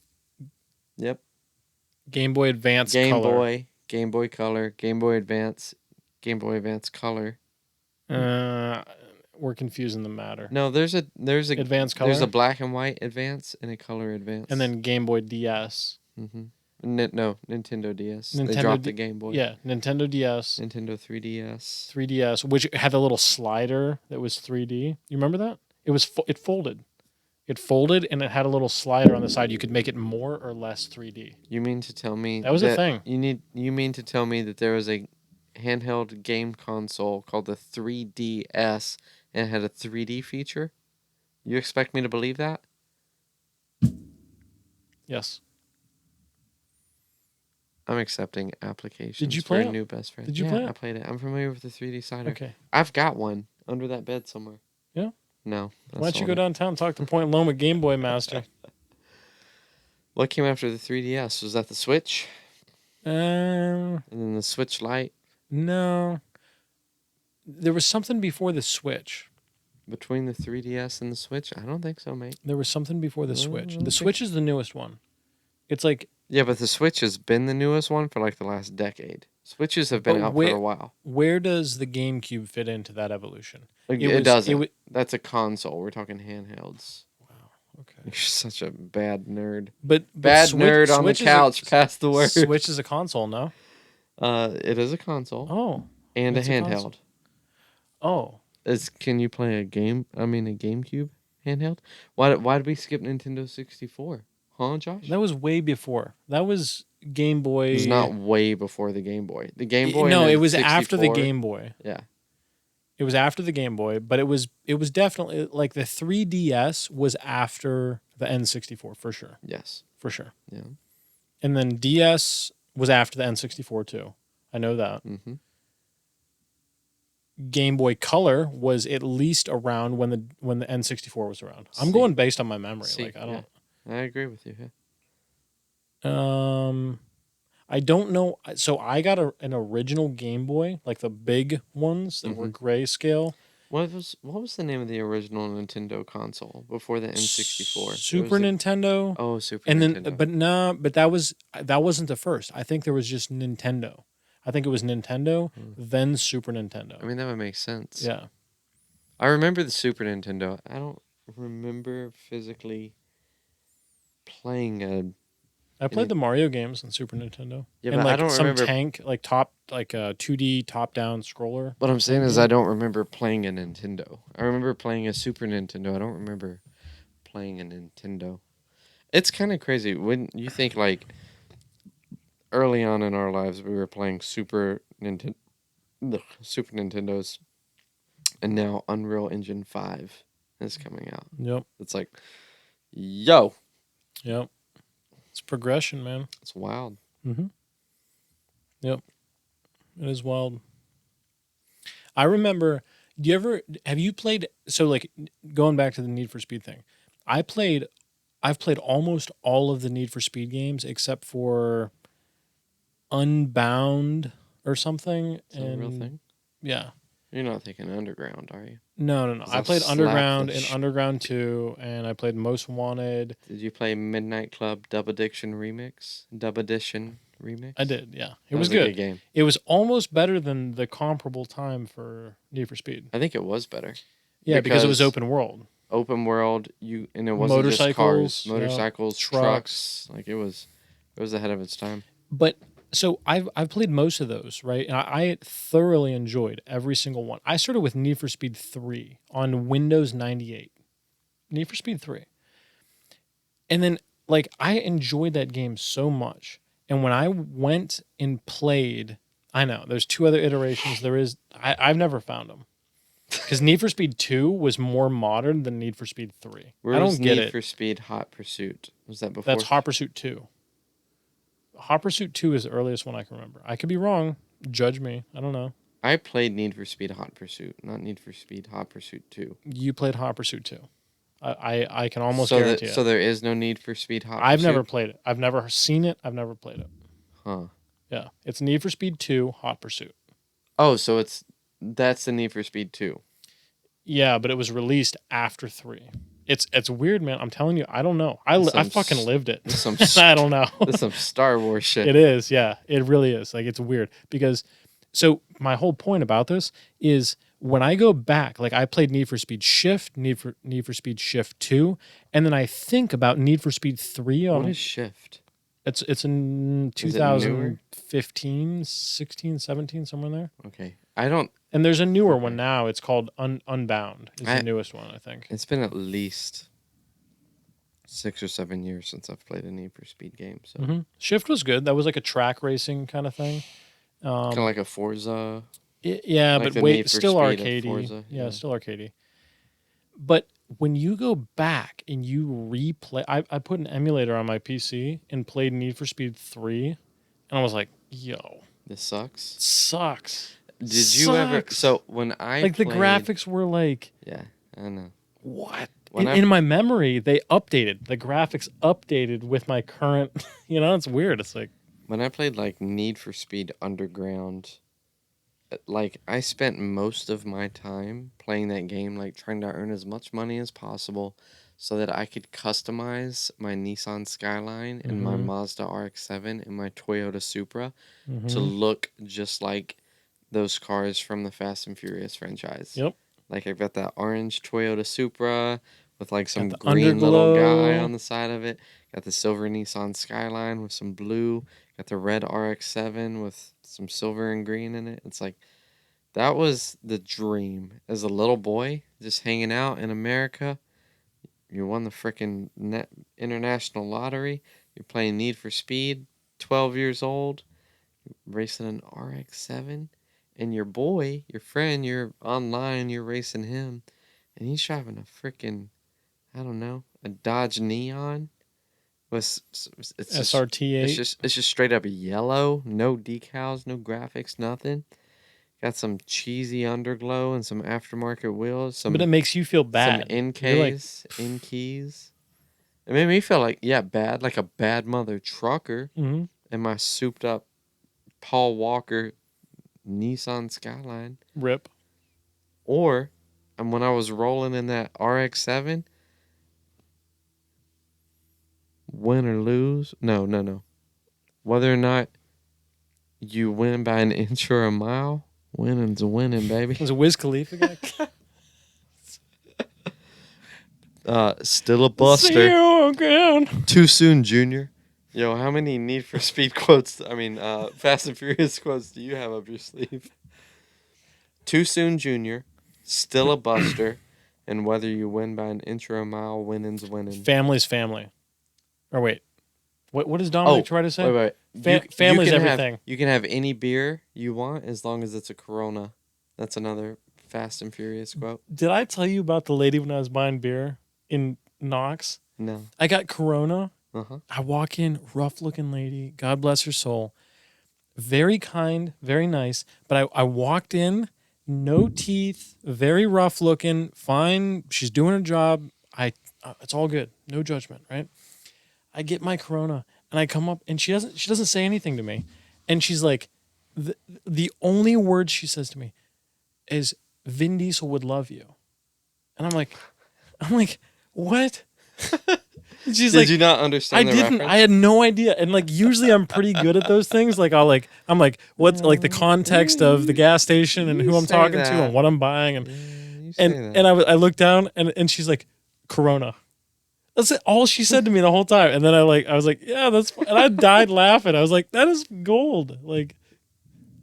Speaker 1: Yep.
Speaker 2: Game Boy Advance
Speaker 1: Game
Speaker 2: Color.
Speaker 1: Boy, Game Boy Color, Game Boy Advance, Game Boy Advance Color.
Speaker 2: Uh, we're confusing the matter.
Speaker 1: No,
Speaker 2: Advance
Speaker 1: there's a
Speaker 2: Color,
Speaker 1: black and white Advance and a color
Speaker 2: and
Speaker 1: Advance.
Speaker 2: then Game Boy DS.
Speaker 1: Mm-hmm. No, Nintendo DS. They
Speaker 2: Nintendo,
Speaker 1: dropped the Game Boy.
Speaker 2: yeah, Nintendo DS,
Speaker 1: Nintendo 3DS.
Speaker 2: 3DS, which had a little slider that was 3D. You remember that? It folded. It folded and it had a little slider on the side. You could make it more or less 3D.
Speaker 1: You mean to tell me
Speaker 2: That was a thing.
Speaker 1: you mean to tell me that there was a handheld game console called the 3DS and it had a 3D feature? You expect me to believe that?
Speaker 2: Yes.
Speaker 1: I'm accepting applications
Speaker 2: Did you
Speaker 1: for
Speaker 2: play
Speaker 1: a
Speaker 2: it?
Speaker 1: new best friend.
Speaker 2: Did you
Speaker 1: Yeah,
Speaker 2: play it?
Speaker 1: I played it. I'm familiar with the 3D Cider.
Speaker 2: Okay.
Speaker 1: I've got one under that bed somewhere.
Speaker 2: Yeah.
Speaker 1: No. I
Speaker 2: Why don't you
Speaker 1: sold
Speaker 2: go
Speaker 1: it.
Speaker 2: downtown and talk to Point Loma Game Boy Master?
Speaker 1: What came after the 3DS? Was that the Switch?
Speaker 2: Um,
Speaker 1: And then the Switch Lite?
Speaker 2: no. There was something before the Switch.
Speaker 1: Between the 3DS and the Switch? I don't think so, mate.
Speaker 2: There was something before the
Speaker 1: I
Speaker 2: Switch.
Speaker 1: don't
Speaker 2: The
Speaker 1: think-
Speaker 2: Switch is the newest one. It's like,
Speaker 1: Yeah, but the Switch has been the newest one for like the last decade. Switches have been
Speaker 2: But
Speaker 1: out for a while.
Speaker 2: where does the GameCube fit into that evolution?
Speaker 1: Like,
Speaker 2: It
Speaker 1: it
Speaker 2: was-
Speaker 1: doesn't.
Speaker 2: it wa-
Speaker 1: That's a console. We're talking handhelds.
Speaker 2: Wow. Okay.
Speaker 1: You're such a bad nerd.
Speaker 2: But
Speaker 1: Bad nerd on the
Speaker 2: Switch is
Speaker 1: couch. Pass the word.
Speaker 2: Switch is a console, no?
Speaker 1: It is a console
Speaker 2: Oh.
Speaker 1: and a
Speaker 2: it's a
Speaker 1: handheld.
Speaker 2: console. Oh.
Speaker 1: Can you play a game? I mean, a GameCube handheld? Why did we skip Nintendo 64? Huh, Josh?
Speaker 2: That was way before. That was Game Boy.
Speaker 1: It was not way before the Game Boy. The Game Boy.
Speaker 2: No,
Speaker 1: and
Speaker 2: it
Speaker 1: the
Speaker 2: was after the
Speaker 1: 64
Speaker 2: Game Boy.
Speaker 1: Yeah.
Speaker 2: It was after the Game Boy, but it was definitely like the 3DS was after the N64 for sure.
Speaker 1: Yes.
Speaker 2: For sure.
Speaker 1: Yeah.
Speaker 2: And then DS was after the N64 too. I know that.
Speaker 1: Mm-hmm.
Speaker 2: Game Boy Color was at least around when the N64 was around. I'm
Speaker 1: See.
Speaker 2: going based on my memory.
Speaker 1: See,
Speaker 2: Like I don't.
Speaker 1: I agree with you. Yeah.
Speaker 2: I don't know. So I got an original Game Boy, like the big ones that were grayscale.
Speaker 1: What was the name of the original Nintendo console before the N64?
Speaker 2: Super Nintendo.
Speaker 1: Oh, Super
Speaker 2: And
Speaker 1: Nintendo.
Speaker 2: then, but that wasn't the first. I think there was just Nintendo. I think it was Nintendo, then Super Nintendo.
Speaker 1: I mean, that would make sense.
Speaker 2: Yeah.
Speaker 1: I remember the Super Nintendo. I don't remember physically playing a.
Speaker 2: I played the Mario games on Super Nintendo.
Speaker 1: Yeah,
Speaker 2: and
Speaker 1: but
Speaker 2: like
Speaker 1: I don't
Speaker 2: some
Speaker 1: remember.
Speaker 2: tank, like a 2D top down scroller.
Speaker 1: What I'm saying is, I don't remember playing a Nintendo. I remember playing a Super Nintendo. I don't remember playing a Nintendo. It's kind of crazy when you think like early on in our lives we were playing Super Nintendos, and now Unreal Engine 5 is coming out.
Speaker 2: Yep.
Speaker 1: It's like, yo,
Speaker 2: Yep. It's progression, man.
Speaker 1: it's wild.
Speaker 2: Mm-hmm. Yep. It is wild. I remember, have you played, so like going back to the Need for Speed thing, I've played almost all of the Need for Speed games except for Unbound or something.
Speaker 1: Is that a real thing?
Speaker 2: Yeah.
Speaker 1: You're not thinking Underground, are you?
Speaker 2: No. I
Speaker 1: I'll
Speaker 2: played
Speaker 1: slap
Speaker 2: Underground
Speaker 1: the
Speaker 2: and Underground 2, and I played Most Wanted.
Speaker 1: Did you play Midnight Club Dub Edition Remix?
Speaker 2: I did, yeah. It
Speaker 1: That
Speaker 2: was
Speaker 1: a
Speaker 2: good.
Speaker 1: game.
Speaker 2: It was almost better than the comparable time for Need for Speed.
Speaker 1: I think it was better.
Speaker 2: Yeah, because it was
Speaker 1: Because-
Speaker 2: open world.
Speaker 1: Open world, and it wasn't just cars,
Speaker 2: Motorcycles, yeah,
Speaker 1: motorcycles, trucks. Like it was ahead of its time.
Speaker 2: But so I've played most of those, right? And I thoroughly enjoyed every single one. I started with Need for Speed 3 on Windows 98. Need for Speed 3. And then like I enjoyed that game so much. And when I went and played, I know there's two other iterations. I've never found them. Because Need for Speed 2 was more modern than Need for Speed 3.
Speaker 1: Where
Speaker 2: I
Speaker 1: was
Speaker 2: don't get
Speaker 1: Need
Speaker 2: it.
Speaker 1: for Speed Hot Pursuit? Was that before?
Speaker 2: That's Hot Pursuit 2. Hot Pursuit 2 is the earliest one I can remember. I could be wrong. Judge me. I don't know.
Speaker 1: I played Need for Speed Hot Pursuit, not Need for Speed Hot Pursuit 2.
Speaker 2: You played Hot Pursuit 2. I can almost guarantee it.
Speaker 1: So there is no Need for Speed Hot
Speaker 2: I've
Speaker 1: Pursuit?
Speaker 2: never played it. I've never seen it. I've never played it.
Speaker 1: Huh.
Speaker 2: Yeah. It's Need for Speed 2, Hot Pursuit.
Speaker 1: Oh, so that's the Need for Speed 2.
Speaker 2: Yeah, but it was released after 3. It's weird, man. I'm telling you, I don't know. I fucking lived it. I don't know.
Speaker 1: That's some Star Wars shit.
Speaker 2: It is, yeah. It really is. Like, it's weird because so my whole point about this is when I go back, like I played Need for Speed Shift, Need for Speed Shift 2, and then I think about Need for Speed 3 on
Speaker 1: What is Shift?
Speaker 2: it's in 2015, 16, 17, somewhere in there.
Speaker 1: Okay. I don't.
Speaker 2: And there's a newer one now. It's called Unbound. Is the newest one, I think.
Speaker 1: It's been at least 6 or 7 years since I've played a Need for Speed game. So
Speaker 2: Shift was good. That was like a track racing kind of thing.
Speaker 1: kind of like a Forza.
Speaker 2: Yeah,
Speaker 1: like
Speaker 2: but still arcadey. Yeah, still arcadey. But when you go back and you replay, I put an emulator on my PC and played Need for Speed 3, and I was like, yo,
Speaker 1: this sucks.
Speaker 2: It sucks.
Speaker 1: Did you ever? So when I
Speaker 2: like
Speaker 1: played,
Speaker 2: the graphics were like,
Speaker 1: yeah, I know.
Speaker 2: What? In my memory, they updated the graphics updated with my current. It's weird. It's like
Speaker 1: when I played like Need for Speed Underground. Like I spent most of my time playing that game, like trying to earn as much money as possible, so that I could customize my Nissan Skyline and my Mazda RX-7 and my Toyota Supra to look just like those cars from the Fast and Furious franchise.
Speaker 2: Yep.
Speaker 1: Like I've got that orange Toyota Supra with like some green little guy on the side of it. Got the silver Nissan Skyline with some blue. Got the red RX-7 with some silver and green in it. It's like that was the dream as a little boy, just hanging out in America. You won the frickin' international lottery. You're playing Need for Speed, 12 years old, racing an RX-7. And your boy, your friend, you're online, you're racing him. And he's driving a frickin', I don't know, a Dodge Neon. It's
Speaker 2: SRT8.
Speaker 1: It's just straight up yellow. No decals, no graphics, nothing. Got some cheesy underglow and some aftermarket wheels.
Speaker 2: But it makes you feel bad.
Speaker 1: Some in keys. It made me feel like, bad, like a bad mother trucker.
Speaker 2: Mm-hmm.
Speaker 1: And my souped up Paul Walker Nissan Skyline.
Speaker 2: Rip.
Speaker 1: Or, and when I was rolling in that RX-7, win or lose, no. Whether or not you win by an inch or a mile, winning's winning, baby.
Speaker 2: Was it Wiz Khalifa guy?
Speaker 1: Still a buster.
Speaker 2: See you again.
Speaker 1: Too soon, Junior. Yo, how many Need for Speed quotes, Fast and Furious quotes do you have up your sleeve? Too soon, Junior. Still a buster. And whether you win by an inch or a mile, winning's winning.
Speaker 2: Family's family. Or wait. What does Dominic try to say?
Speaker 1: Wait.
Speaker 2: Family's everything.
Speaker 1: You can have any beer you want as long as it's a Corona. That's another Fast and Furious quote.
Speaker 2: Did I tell you about the lady when I was buying beer in Knox?
Speaker 1: No.
Speaker 2: I got Corona.
Speaker 1: Uh-huh.
Speaker 2: I walk in, rough-looking lady. God bless her soul. Very kind, very nice. But I walked in, no teeth, very rough-looking, fine. She's doing her job. It's all good. No judgment, right? I get my Corona, and I come up, and she doesn't say anything to me. And she's like, the only word she says to me is, Vin Diesel would love you. And I'm like, what?
Speaker 1: Did you not understand?
Speaker 2: I didn't.
Speaker 1: Reference?
Speaker 2: I had no idea. And like usually I'm pretty good at those things. Like I'm like what's like the context of the gas station and who I'm talking to and what I'm buying and I looked down and she's like Corona. That's all she said to me the whole time. And then I was like, yeah, that's fine. And I died laughing. I was like, that is gold. Like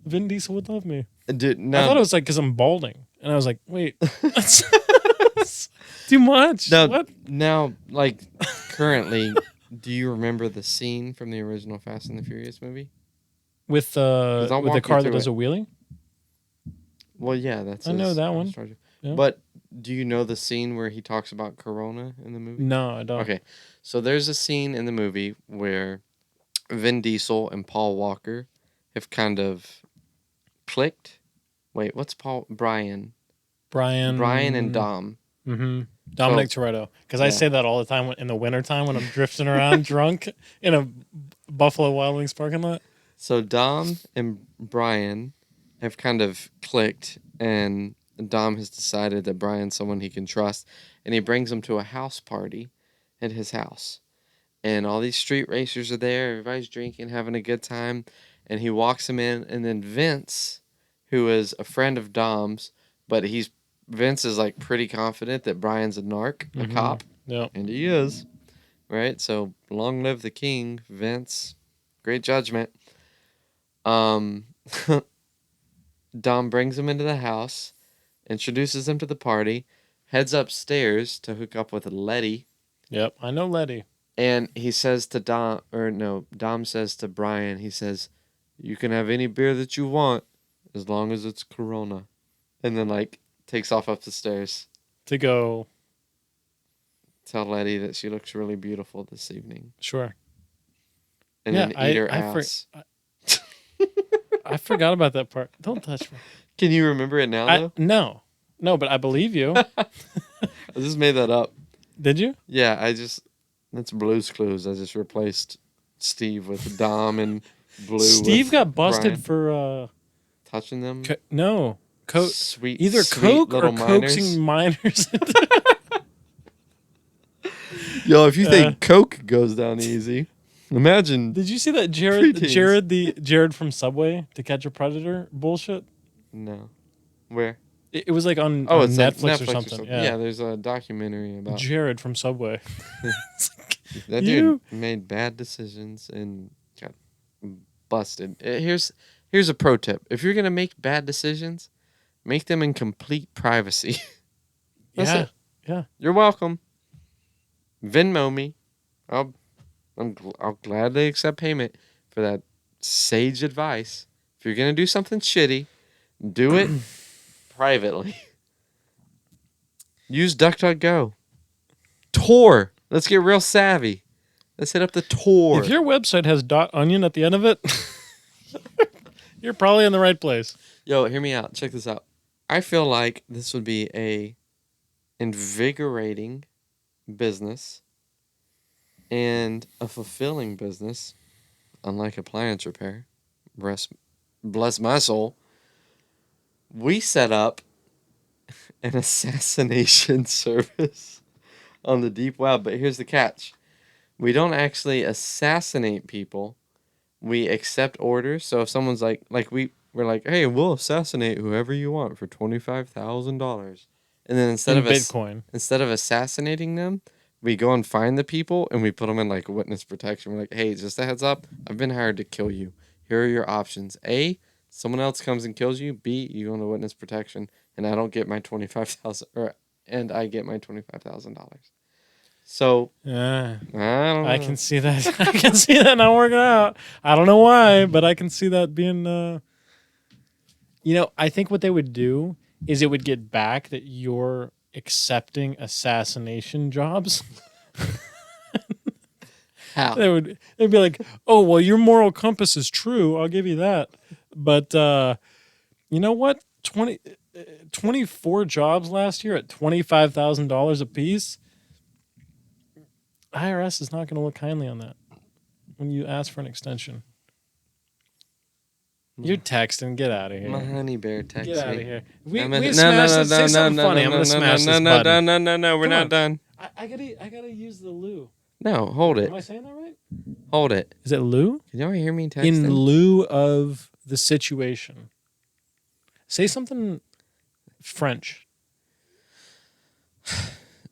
Speaker 2: Vin Diesel would love me.
Speaker 1: Dude,
Speaker 2: I thought it was like because I'm balding. And I was like, wait, that's too much.
Speaker 1: Now, like, currently, do you remember the scene from the original Fast and the Furious movie?
Speaker 2: With the car that does a wheelie?
Speaker 1: Well, yeah,
Speaker 2: I know that one.
Speaker 1: Yeah. But do you know the scene where he talks about Corona in the movie?
Speaker 2: No, I don't.
Speaker 1: Okay, so there's a scene in the movie where Vin Diesel and Paul Walker have kind of clicked. Wait, what's Paul? Brian and
Speaker 2: Brian.
Speaker 1: Dom.
Speaker 2: Mm-hmm.
Speaker 1: So
Speaker 2: Dominic Toretto. Because I
Speaker 1: yeah.
Speaker 2: say that all the time in the wintertime when I'm drifting around drunk in a Buffalo Wild Wings parking lot.
Speaker 1: So Dom and Brian have kind of clicked, and Dom has decided that Brian's someone he can trust, and he brings him to a house party at his house. And all these street racers are there, everybody's drinking, having a good time, and he walks him in, and then Vince, who is a friend of Dom's, but Vince is like pretty confident that Brian's a narc, a
Speaker 2: Mm-hmm.
Speaker 1: cop,
Speaker 2: Yep.
Speaker 1: and he is, right? So long live the king, Vince. Great judgment. Um, Dom brings him into the house, introduces him to the party, heads upstairs to hook up with Letty,
Speaker 2: Yep. I know Letty.
Speaker 1: and he says to Dom, or no, Dom says to Brian, he says, "You can have any beer that you want, as long as it's Corona," and then like takes off up the stairs.
Speaker 2: To go.
Speaker 1: Tell Letty that she looks really beautiful this evening,
Speaker 2: Sure.
Speaker 1: and
Speaker 2: Yeah.
Speaker 1: then eat her ass.
Speaker 2: I forgot about that part. Don't touch me.
Speaker 1: Can you remember it now though?
Speaker 2: No. No, but I believe you.
Speaker 1: I just made that up.
Speaker 2: Did you?
Speaker 1: Yeah, that's Blue's Clues. I just replaced Steve with Dom and Blue.
Speaker 2: Steve
Speaker 1: with
Speaker 2: got busted
Speaker 1: Brian.
Speaker 2: for
Speaker 1: Touching them.
Speaker 2: no.
Speaker 1: Sweet,
Speaker 2: Either
Speaker 1: sweet
Speaker 2: coke or
Speaker 1: little
Speaker 2: coaxing minors.
Speaker 1: Yo, if you think coke goes down easy, imagine.
Speaker 2: Did you see that
Speaker 1: Preteens.
Speaker 2: Jared from Subway to Catch a Predator bullshit?
Speaker 1: No, where?
Speaker 2: It was like on
Speaker 1: It's like
Speaker 2: Netflix or something.
Speaker 1: Yeah, there's a documentary about
Speaker 2: Jared from Subway.
Speaker 1: that
Speaker 2: you-
Speaker 1: dude made bad decisions and got busted. Here's a pro tip: if you're gonna make bad decisions, make them in complete privacy. That's
Speaker 2: Yeah.
Speaker 1: it.
Speaker 2: Yeah.
Speaker 1: You're welcome. Venmo me. I'll gladly accept payment for that sage advice. If you're gonna do something shitty, do it privately. Use DuckDuckGo. Tor. Let's get real savvy. Let's hit up the Tor.
Speaker 2: If your website has .onion at the end of it, you're probably in the right place.
Speaker 1: Yo, hear me out. Check this out. I feel like this would be a invigorating business and a fulfilling business, unlike appliance repair. Bless my soul. We set up an assassination service on the deep web, but here's the catch. We don't actually assassinate people. We accept orders. So if someone's we're like, hey, we'll assassinate whoever you want for $25,000, and then
Speaker 2: In Bitcoin.
Speaker 1: instead of assassinating them, we go and find the people and we put them in like witness protection. We're like, hey, just a heads up, I've been hired to kill you. Here are your options: A, someone else comes and kills you; B, you go into witness protection, and I don't get my and I get my $25,000. So
Speaker 2: Yeah.
Speaker 1: I don't
Speaker 2: I
Speaker 1: know.
Speaker 2: can see that. I can see that not working out. I don't know why, but I can see that being. I think what they would do is it would get back that you're accepting assassination jobs.
Speaker 1: How?
Speaker 2: They'd be like, "Oh, well, your moral compass is true. I'll give you that." But you know what? 24 jobs last year at $25,000 a piece. IRS is not going to look kindly on that when you ask for an extension. You're texting. Get out of here.
Speaker 1: My honey bear texts
Speaker 2: Get out of
Speaker 1: me.
Speaker 2: here.
Speaker 1: No,
Speaker 2: We smash this. Say something funny. I'm gonna smash this button.
Speaker 1: No, we're
Speaker 2: Come
Speaker 1: not
Speaker 2: on.
Speaker 1: done.
Speaker 2: I gotta use the loo.
Speaker 1: No, hold it.
Speaker 2: Am I saying that right?
Speaker 1: Hold it.
Speaker 2: Is it loo?
Speaker 1: Can y'all hear me texting?
Speaker 2: In lieu of the situation. Say something French.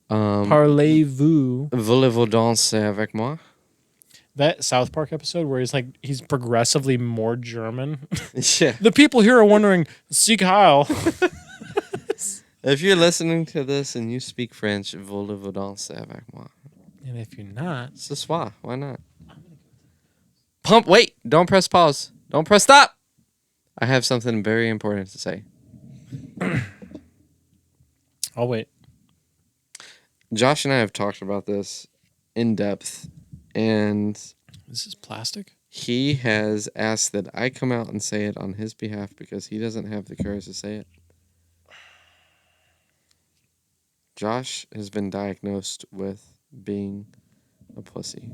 Speaker 2: Parlez-vous?
Speaker 1: Voulez-vous danser avec moi?
Speaker 2: That South Park episode where he's progressively more German.
Speaker 1: Yeah.
Speaker 2: The people here are wondering, Sieg Heil.
Speaker 1: If you're listening to this and you speak French, voulez-vous danser avec moi?
Speaker 2: And if you're not,
Speaker 1: Ce soir. Why not? Pump. Wait. Don't press pause. Don't press stop. I have something very important to say.
Speaker 2: I'll wait.
Speaker 1: Josh and I have talked about this in depth, and
Speaker 2: This is plastic?
Speaker 1: He has asked that I come out and say it on his behalf because he doesn't have the courage to say it. Josh has been diagnosed with being a pussy.